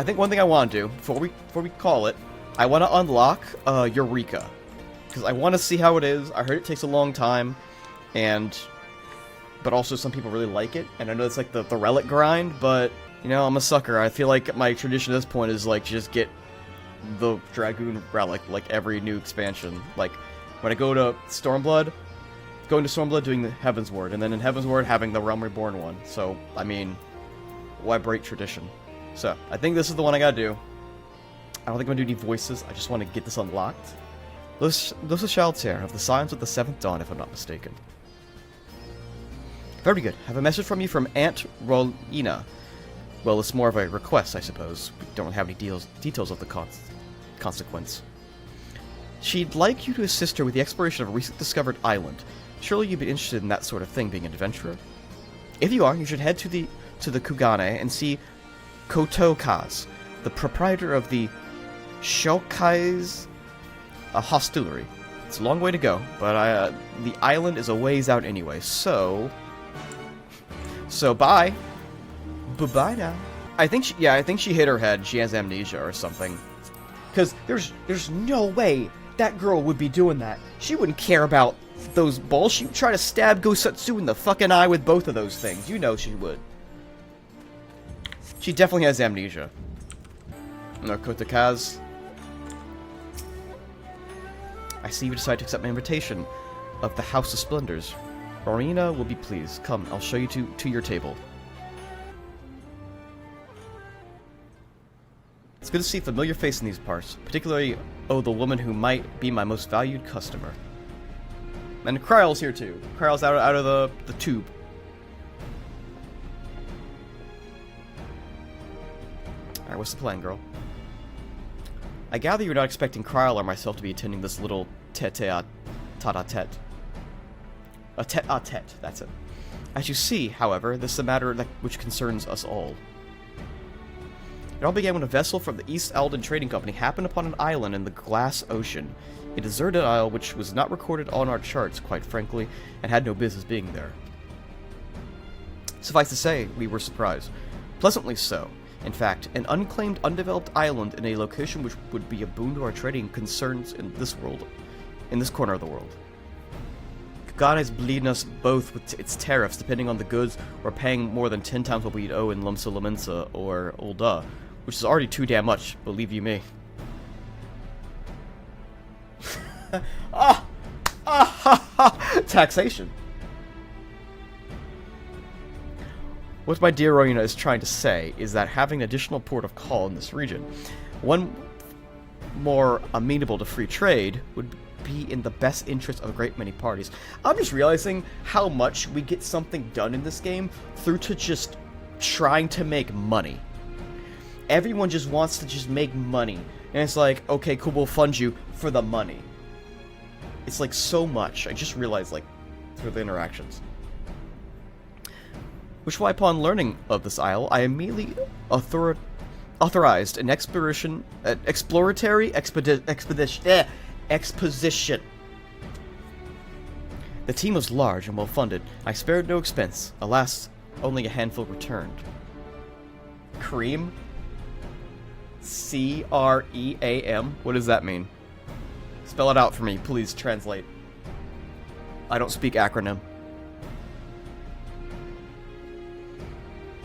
I think one thing I want to do before we call it, I want to unlock Eureka, because I want to see how it is. I heard it takes a long time, but also some people really like it, and I know it's like the relic grind, but you know, I'm a sucker. I feel like my tradition at this point is like just get the Dragoon relic like every new expansion. Like when I go to Stormblood, doing the Heaven's Ward, and then in Heaven's Ward having the Realm Reborn one. So I mean, why break tradition? So I think this is the one I gotta do. I don't think I'm gonna do any voices. I just want to get this unlocked. Those are Shaltair of the Signs of the Seventh Dawn, if I'm not mistaken. Very good. I have a message from you from Aunt Rolina. Well, it's more of a request, I suppose. We don't have any details of the consequence. She'd like you to assist her with the exploration of a recently discovered island. Surely you'd be interested in that sort of thing, being an adventurer? If you are, you should head to the Kugane and see Kotokaz, the proprietor of the Shokai's hostelry. It's a long way to go, but the island is a ways out anyway, so bye. Bye now. I think she hit her head. She has amnesia or something. Because there's no way that girl would be doing that. She wouldn't care about those balls. She would try to stab Gosatsu in the fucking eye with both of those things. You know she would. She definitely has amnesia. No, Kotakaz. I see you decide to accept my invitation of the House of Splendors. Rorina will be pleased. Come, I'll show you to your table. It's good to see a familiar face in these parts, particularly, the woman who might be my most valued customer. And Kryle's here too. Kryle's out of the tube. Alright, what's the plan, girl? I gather you're not expecting Kryle or myself to be attending this little tete-a-tete. A tete-a-tete, that's it. As you see, however, this is a matter which concerns us all. It all began when a vessel from the East Alden Trading Company happened upon an island in the Glass Ocean, a deserted isle which was not recorded on our charts, quite frankly, and had no business being there. Suffice to say, we were surprised. Pleasantly so. In fact, an unclaimed, undeveloped island in a location which would be a boon to our trading concerns in this corner of the world. Kagane is bleeding us both with its tariffs, depending on the goods. We're paying more than 10 times what we'd owe in Lumsa Lamensa or Ulda, which is already too damn much, believe you me. Taxation. What my dear Rowena is trying to say is that having an additional port of call in this region, one more amenable to free trade, would be in the best interest of a great many parties. I'm just realizing how much we get something done in this game through to just trying to make money. Everyone just wants to just make money. And it's like, okay, cool, we'll fund you for the money. It's like so much. I just realized, like, through the interactions. Which why, upon learning of this isle, I immediately authorized an exploratory exposition. The team was large and well funded. I spared no expense. Alas, only a handful returned. Cream? C-R-E-A-M? What does that mean? Spell it out for me, please translate. I don't speak acronym.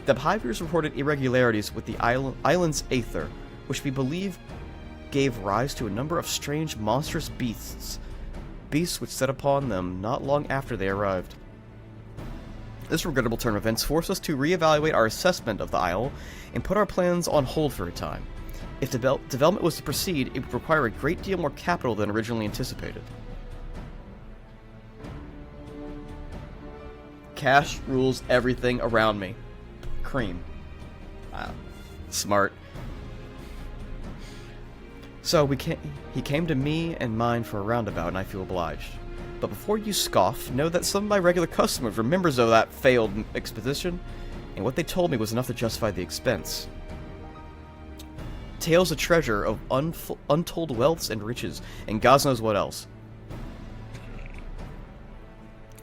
The behaviors reported irregularities with the island's aether, which we believe gave rise to a number of strange, monstrous beasts which set upon them not long after they arrived. This regrettable turn of events forced us to reevaluate our assessment of the isle and put our plans on hold for a time. If development was to proceed, it would require a great deal more capital than originally anticipated. Cash rules everything around me. Cream. Smart. So he came to me and mine for a roundabout, and I feel obliged. But before you scoff, know that some of my regular customers were members of that failed expedition, and what they told me was enough to justify the expense. Tales of treasure of untold wealths and riches, and God knows what else.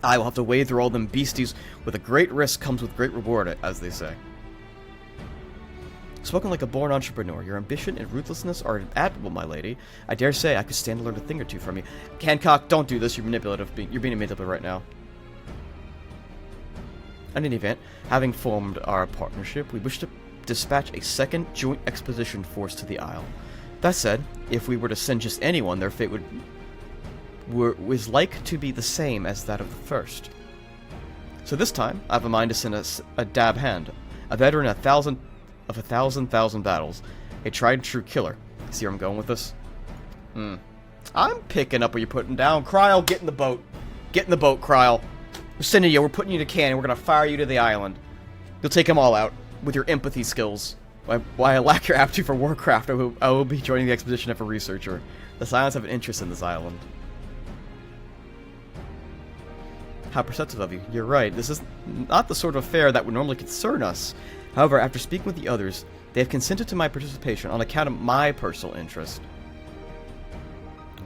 I will have to wade through all them beasties. With a great risk comes with great reward, as they say. Spoken like a born entrepreneur, your ambition and ruthlessness are admirable, my lady. I dare say I could stand to learn a thing or two from you. Hancock, don't do this. You're manipulative. You're being manipulative right now. In any event, having formed our partnership, we wish to dispatch a second joint expedition force to the Isle. That said, if we were to send just anyone, their fate was like to be the same as that of the first. So this time, I have a mind to send a dab hand, a veteran of a thousand battles, a tried and true killer. See where I'm going with this? I'm picking up what you're putting down. Kryl, get in the boat. Get in the boat, Kryl. We're sending you. We're putting you to cannon. We're gonna fire you to the island. You'll take them all out with your empathy skills. Why I lack your aptitude for Warcraft, I will be joining the expedition as a researcher. The Silents have an interest in this island. How perceptive of you. You're right. This is not the sort of affair that would normally concern us. However, after speaking with the others, they have consented to my participation on account of my personal interest.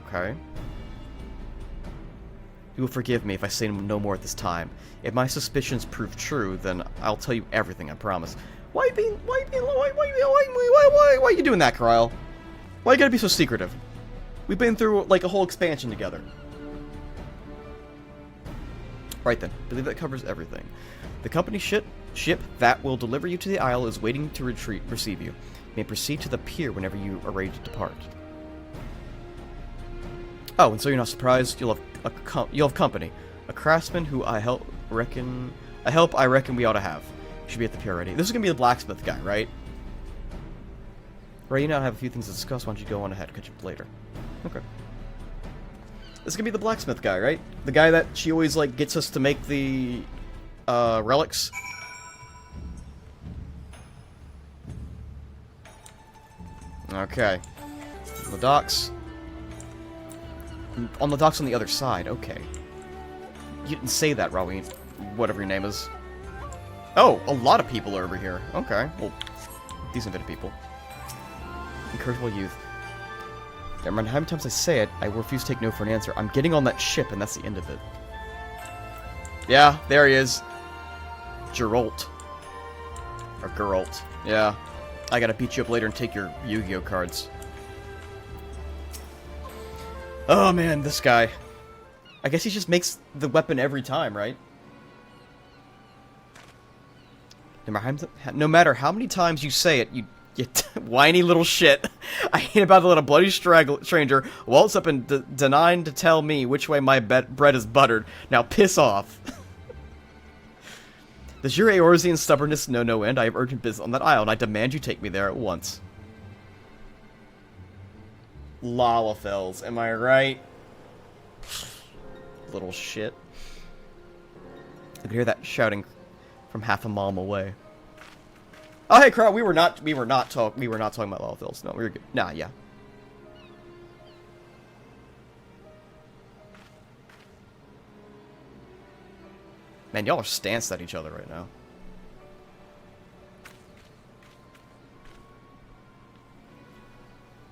Okay. You will forgive me if I say no more at this time. If my suspicions prove true, then I'll tell you everything, I promise. Why are you doing that, Kryl? Why you gotta be so secretive? We've been through, like, a whole expansion together. Right then, I believe that covers everything. The company ship that will deliver you to the Isle is waiting to receive you. You may proceed to the pier whenever you are ready to depart. Oh, and so you're not surprised, you'll have company. A craftsman who I reckon we ought to have. You should be at the pier already. This is gonna be the blacksmith guy, right? Right, you know I have a few things to discuss. Why don't you go on ahead? Catch up later. Okay. This is gonna be the blacksmith guy, right? The guy that she always, like, gets us to make the relics. Okay. The docks. On the docks on the other side, okay. You didn't say that, Raween. Whatever your name is. Oh, a lot of people are over here. Okay. Well, decent bit of people. Incorrigible youth. Never mind how many times I say it, I refuse to take no for an answer. I'm getting on that ship, and that's the end of it. Yeah, there he is. Geralt. Or Geralt. Yeah. I gotta beat you up later and take your Yu-Gi-Oh cards. Oh man, this guy. I guess he just makes the weapon every time, right? No matter how many times you say it, you whiny little shit. I ain't about to let a bloody stranger waltz up and deign to tell me which way my bread is buttered. Now piss off. Does your Eorzean stubbornness know no end? I have urgent business on that isle, and I demand you take me there at once. Lalafels, am I right? Little shit. I could hear that shouting from half a mile away. Oh hey, Crow, we were not talking about Lalafels. No, we were good. Nah, yeah. Man, y'all are stanced at each other right now.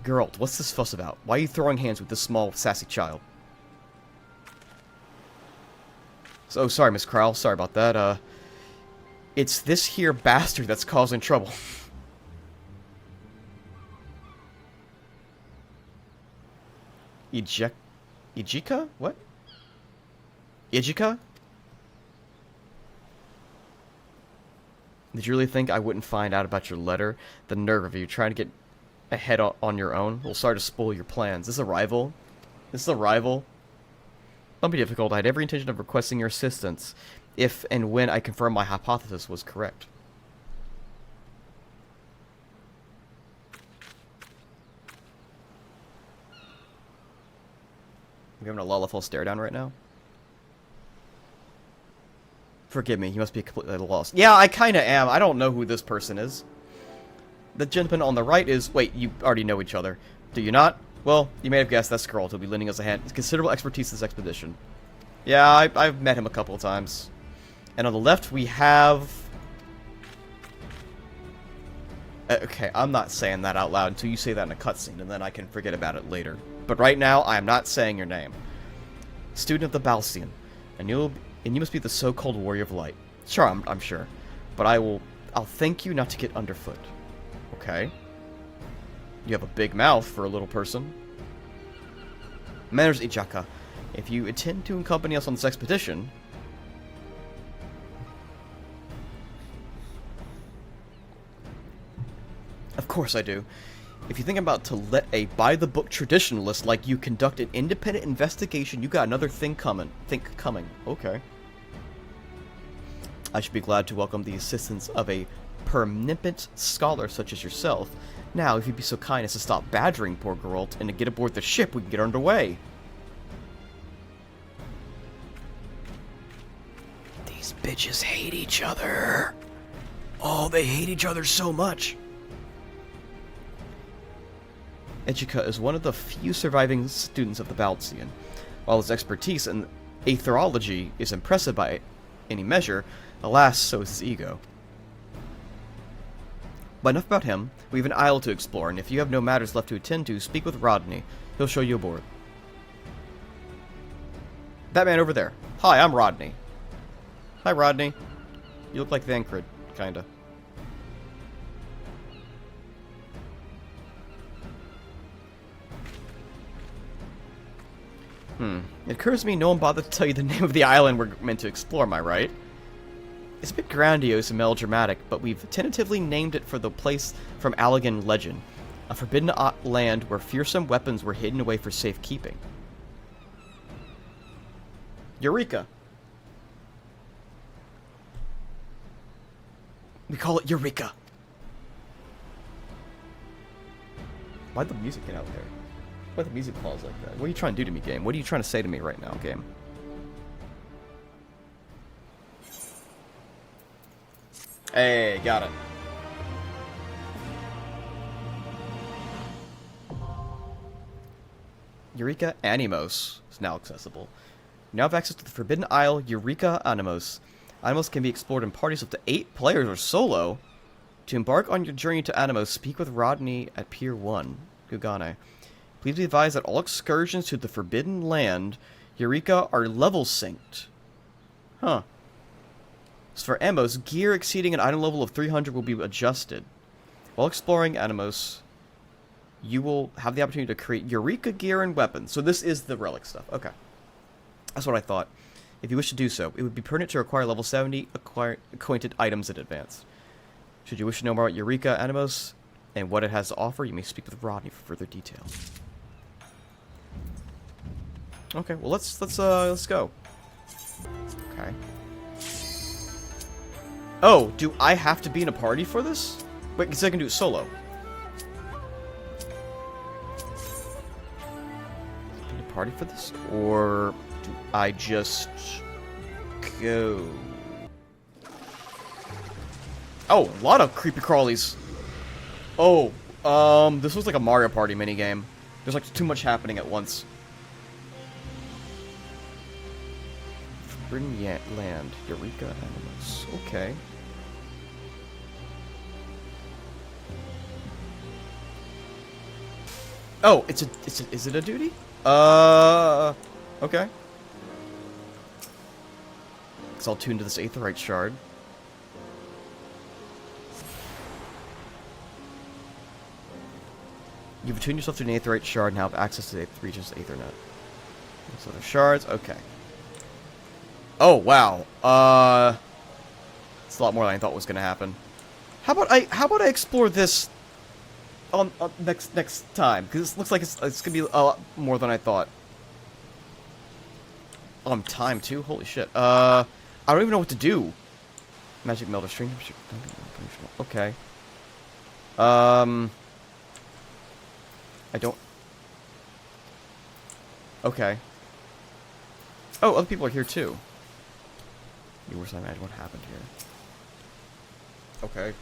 Geralt, what's this fuss about? Why are you throwing hands with this small, sassy child? So, sorry, Miss Kryl. Sorry about that. It's this here bastard that's causing trouble. Ijika? What? Ijika? Did you really think I wouldn't find out about your letter? The nerve of you, trying to get ahead on your own? Well, sorry to spoil your plans. Is this a rival? This is a rival? Don't be difficult. I had every intention of requesting your assistance if and when I confirm my hypothesis was correct. I'm having a Lalafell stare down right now. Forgive me, you must be completely lost. Yeah, I kinda am. I don't know who this person is. The gentleman on the right is... Wait, you already know each other. Do you not? Well, you may have guessed that's Geralt who'll be lending us a hand. It's considerable expertise in this expedition. Yeah, I've met him a couple of times. And on the left, we have... Okay, I'm not saying that out loud until you say that in a cutscene, and then I can forget about it later. But right now, I am not saying your name. Student of the Balsian. And you must be the so-called Warrior of Light. Sure, I'm sure. But I'll thank you not to get underfoot. Okay. You have a big mouth for a little person. Manners Ichaka. If you intend to accompany us on this expedition... Of course I do. If you think about to let a by-the-book traditionalist like you conduct an independent investigation, you got another thing coming. Okay. I should be glad to welcome the assistance of a pernippet scholar such as yourself. Now, if you'd be so kind as to stop badgering poor Geralt and to get aboard the ship, we can get underway. These bitches hate each other. Oh, they hate each other so much. Eureka is one of the few surviving students of the Baltsian. While his expertise in aetherology is impressive by any measure, alas, so is his ego. But enough about him. We have an isle to explore, and if you have no matters left to attend to, speak with Rodney. He'll show you aboard. That man over there. Hi, I'm Rodney. Hi, Rodney. You look like Thancred, kinda. It occurs to me no one bothered to tell you the name of the island we're meant to explore, am I right? It's a bit grandiose and melodramatic, but we've tentatively named it for the place from Allegan legend, a forbidden land where fearsome weapons were hidden away for safekeeping. Eureka! We call it Eureka! Why'd the music get out there? Why'd the music pause like that? What are you trying to do to me, game? What are you trying to say to me right now, game? Hey, got it. Eureka Animos is now accessible. You now have access to the Forbidden Isle, Eureka Animos. Animos can be explored in parties of up to 8 players or solo. To embark on your journey to Animos, speak with Rodney at Pier 1, Gugane. Please be advised that all excursions to the Forbidden Land, Eureka, are level synced. Huh. As for Animos, gear exceeding an item level of 300 will be adjusted. While exploring Animos, you will have the opportunity to create Eureka gear and weapons. So this is the relic stuff. Okay. That's what I thought. If you wish to do so, it would be pertinent to acquire level 70 acquainted items in advance. Should you wish to know more about Eureka Animos and what it has to offer, you may speak with Rodney for further details. Okay, well let's go. Okay. Oh, do I have to be in a party for this? Wait, because I can do it solo. Be in a party for this, or do I just go? Oh, a lot of creepy crawlies. Oh, this was like a Mario Party minigame. There's like too much happening at once. Forbidden Land, Eureka Animals. Okay. Oh, is it a duty? Okay. Guess I'll tune to this Aetherite shard. You've attuned yourself to an Aetherite shard and now have access to the region's Aethernet. So the shards, okay. Oh wow. It's a lot more than I thought was gonna happen. How about I explore this on next time? Because it looks like it's gonna be a lot more than I thought. Time too? Holy shit. I don't even know what to do. Magic Melter String. Okay. I don't... Okay. Oh, other people are here too. You wish I imagine what happened here. Okay.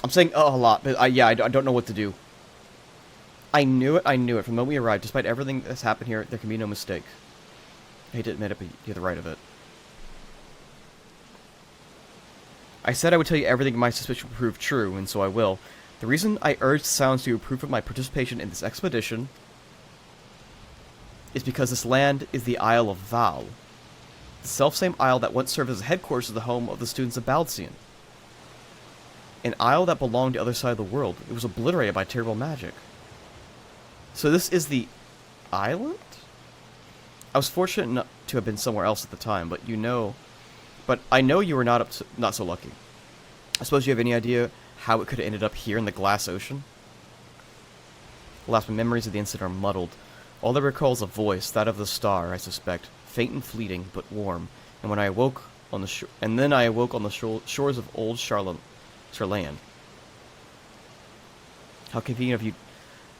I'm saying a lot, but yeah, I don't know what to do. I knew it from the moment we arrived. Despite everything that's happened here, there can be no mistake. I hate to admit it, but you're the right of it. I said I would tell you everything my suspicion would prove true, and so I will. The reason I urged Sounds to approve of my participation in this expedition is because this land is the Isle of Val. The selfsame isle that once served as the headquarters of the home of the students of Baltsian. An isle that belonged to the other side of the world. It was obliterated by terrible magic. So this is the island? I was fortunate not to have been somewhere else at the time, but I know you were not so lucky. I suppose you have any idea how it could have ended up here in the glass ocean? Alas, my memories of the incident are muddled. All that recalls a voice, that of the star, I suspect, faint and fleeting, but warm. And when I awoke on the shores of old Charland. How convenient of you,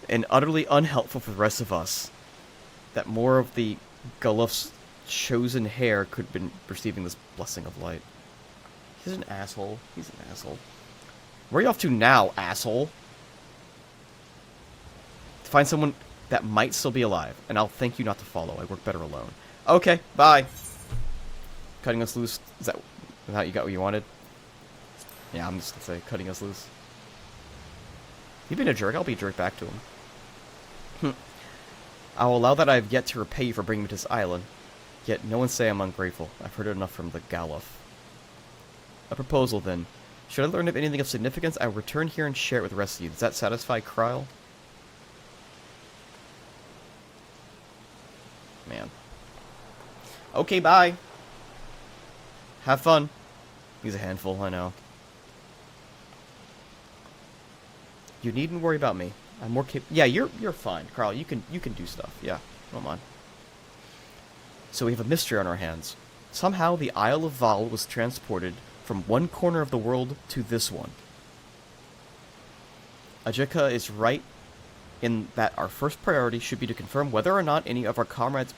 and utterly unhelpful for the rest of us, that more of the Guluf's chosen hair could have been receiving this blessing of light. He's an asshole. He's an asshole. Where are you off to now, asshole? To find someone that might still be alive, and I'll thank you not to follow. I work better alone. Okay, bye. Cutting us loose. Is that how you got what you wanted? Yeah, I'm just gonna say cutting us loose. You've been a jerk. I'll be a jerk back to him. I will allow that I have yet to repay you for bringing me to this island. Yet no one say I'm ungrateful. I've heard it enough from the Guluf. A proposal, then. Should I learn of anything of significance, I will return here and share it with the rest of you. Does that satisfy Kryle? Man. Okay, bye. Have fun. He's a handful, I know. You needn't worry about me. I'm more yeah, you're fine, Carl. You can do stuff. Yeah, come on. So we have a mystery on our hands. Somehow the Isle of Val was transported from one corner of the world to this one. Ajika is right in that our first priority should be to confirm whether or not any of our comrades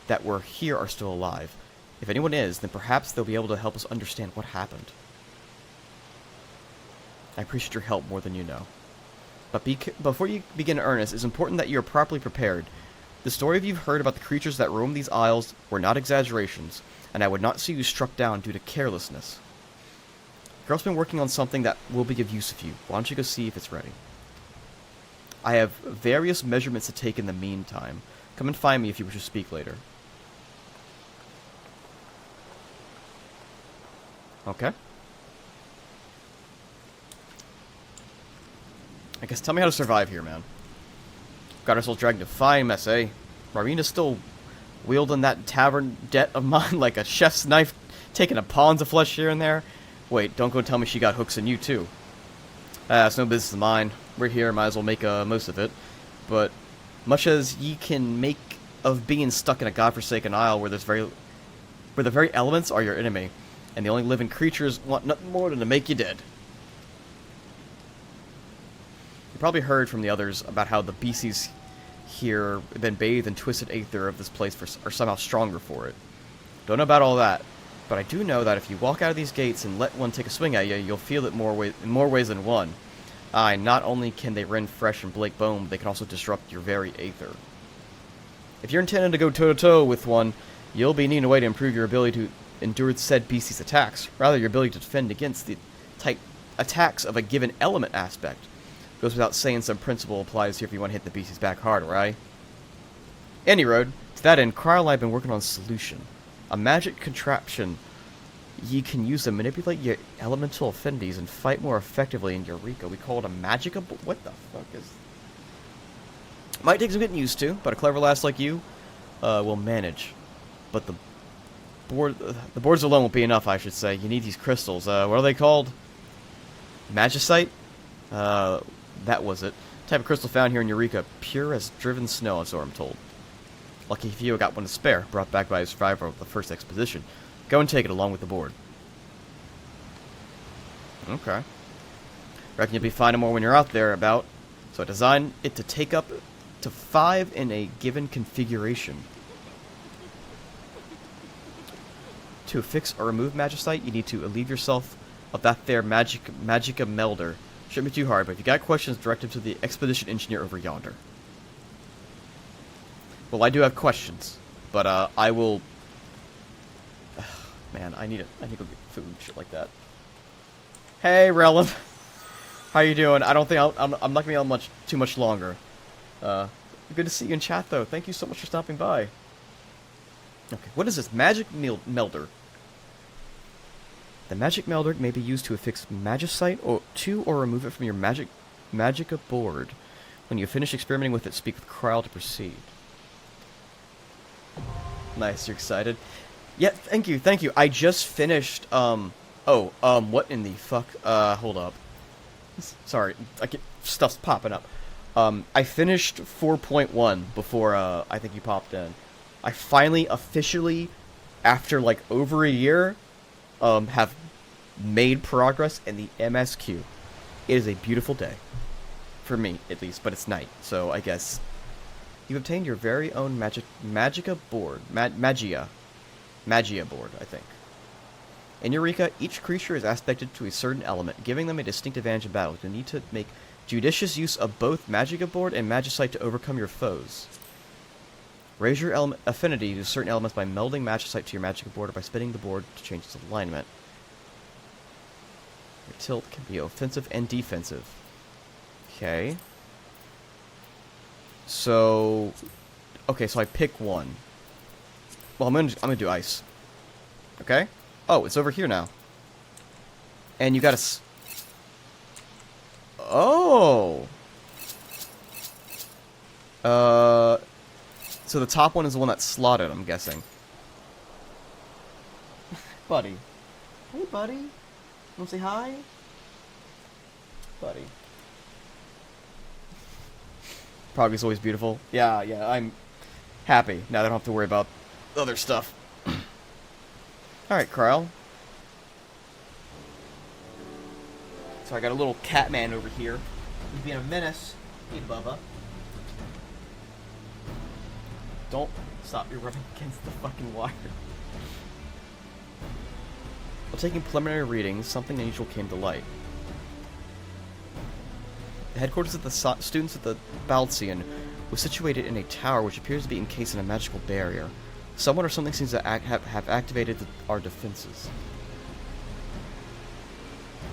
that were here are still alive. If anyone is, then perhaps they'll be able to help us understand what happened. I appreciate your help more than you know. But before you begin in earnest, it's important that you are properly prepared. The story you've heard about the creatures that roam these isles were not exaggerations, and I would not see you struck down due to carelessness. Girl's been working on something that will be of use to you. Why don't you go see if it's ready? I have various measurements to take in the meantime. Come and find me if you wish to speak later. Okay. I guess tell me how to survive here, man. Got ourselves dragged into a fine mess, eh? Marina's still wielding that tavern debt of mine like a chef's knife, taking a pawns of flesh here and there. Wait, don't go tell me she got hooks in you, too. It's no business of mine. We're here, might as well make most of it. But much as ye can make of being stuck in a godforsaken isle where the very elements are your enemy, and the only living creatures want nothing more than to make you dead. You probably heard from the others about how the beasties here have been bathed in twisted aether of this place are somehow stronger for it. Don't know about all that, but I do know that if you walk out of these gates and let one take a swing at you, you'll feel it in more ways than one. Aye, not only can they rend fresh and break bone, but they can also disrupt your very aether. If you're intending to go toe-to-toe with one, you'll be needing a way to improve your ability to endure said beastie's attacks, rather your ability to defend against the type attacks of a given element aspect. Goes without saying some principle applies here if you want to hit the beastie's back hard, right? Any road, to that end, Kryle and I have been working on a solution. A magic contraption ye can use to manipulate your elemental affinities and fight more effectively in Eureka. We call it a magica... What the fuck is... Might take some getting used to, but a clever lass like you will manage. But the boards alone won't be enough, I should say. You need these crystals. What are they called? Magicite? That was it. Type of crystal found here in Eureka. Pure as driven snow, so I'm told. Lucky if you got one to spare, brought back by a survivor of the first expedition. Go and take it along with the board. Okay. Reckon you'll be finding more when you're out there about. So I designed it to take up to 5 in a given configuration. To fix or remove magicite, you need to relieve yourself of that there magica melder. Shouldn't be too hard, but if you got questions, direct them to the expedition engineer over yonder. Well, I do have questions, but I will. Man, I need to go get food, shit like that. Hey, Relum, how you doing? I don't think I'm not gonna be on too much longer. Good to see you in chat, though. Thank you so much for stopping by. Okay, what is this magic melder? The magic Meldrick may be used to affix Magicite or remove it from your Magicka board. When you finish experimenting with it, speak with Krile to proceed. Nice, you're excited? Yeah, thank you. I just finished, what in the fuck? Hold up. Sorry, stuff's popping up. I finished 4.1 before, I think you popped in. I finally, officially, after, like, over a year, have made progress in the MSQ. It is a beautiful day. For me, at least, but it's night, so I guess. You've obtained your very own Magicka board. Magia board, I think. In Eureka, each creature is aspected to a certain element, giving them a distinct advantage in battle. You'll need to make judicious use of both Magicka board and Magicite to overcome your foes. Raise your affinity to certain elements by melding Magicite to your Magicka board or by spinning the board to change its alignment. Your tilt can be offensive and defensive. Okay. So I pick one. Well, I'm gonna do ice. Okay. Oh, it's over here now. And you gotta. Oh. So the top one is the one that's slotted, I'm guessing. Buddy. Hey, buddy. Wanna say hi? Buddy. Progress is always beautiful. Yeah, I'm happy. Now I don't have to worry about other stuff. Alright, Krile. So I got a little cat man over here. He's being a menace. Hey, Bubba. Don't stop. You're rubbing against the fucking wire. While taking preliminary readings, something unusual came to light. The headquarters of the students at the Baltsian was situated in a tower which appears to be encased in a magical barrier. Someone or something seems to have activated our defenses.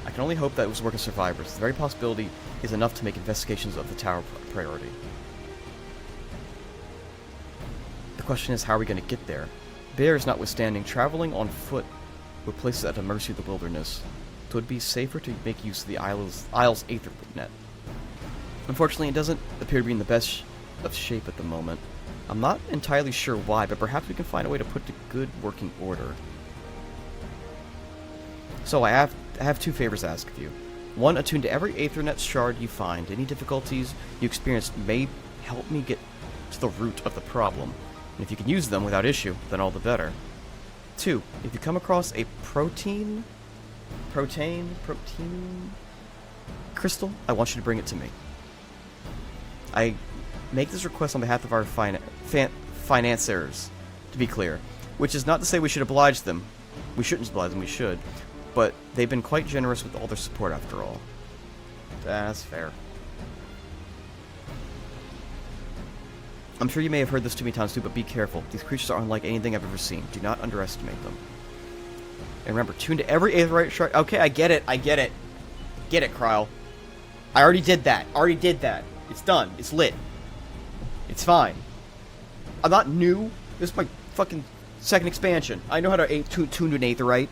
I can only hope that it was work of survivors. The very possibility is enough to make investigations of the tower a priority. The question is, how are we going to get there? Bears notwithstanding, traveling on foot would place us at the mercy of the wilderness. It would be safer to make use of the Isle's Aether net. Unfortunately, it doesn't appear to be in the best of shape at the moment. I'm not entirely sure why, but perhaps we can find a way to put it to good working order. So I have two favors to ask of you. One, attune to every Aethernet shard you find. Any difficulties you experience may help me get to the root of the problem. And if you can use them without issue, then all the better. Two, if you come across a protein crystal, I want you to bring it to me. I make this request on behalf of our financiers, to be clear. Which is not to say we should oblige them. We shouldn't oblige them, we should. But they've been quite generous with all their support after all. That's fair. I'm sure you may have heard this too many times too, but be careful. These creatures are unlike anything I've ever seen. Do not underestimate them. And remember, tune to every Aetherite shard. Okay, I get it. Get it, Krile. I already did that. It's done. It's lit. It's fine. I'm not new. This is my fucking second expansion. I know how to tune to an Aetherite.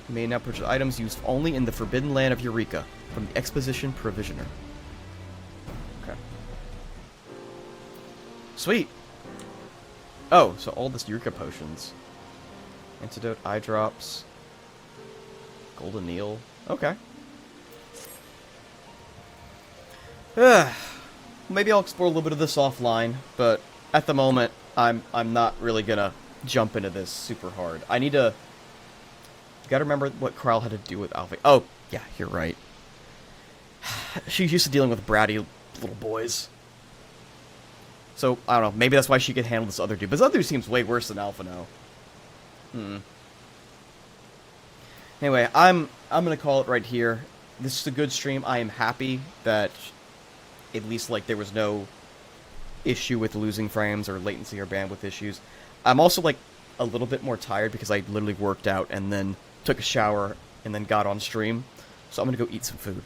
You may now purchase items used only in the Forbidden Land of Eureka from the Exposition Provisioner. Okay. Sweet. Oh, so all this Eureka potions. Antidote, eye drops. Golden Eel. Okay. Maybe I'll explore a little bit of this offline, but at the moment, I'm not really gonna jump into this super hard. I need to. You gotta remember what Krile had to do with Alpha. Oh, yeah, you're right. She's used to dealing with bratty little boys. So, I don't know, maybe that's why she could handle this other dude. But this other dude seems way worse than Alpha now. Anyway, I'm gonna call it right here. This is a good stream. I am happy that at least, like, there was no issue with losing frames or latency or bandwidth issues. I'm also, like, a little bit more tired because I literally worked out and then took a shower and then got on stream. So I'm gonna go eat some food.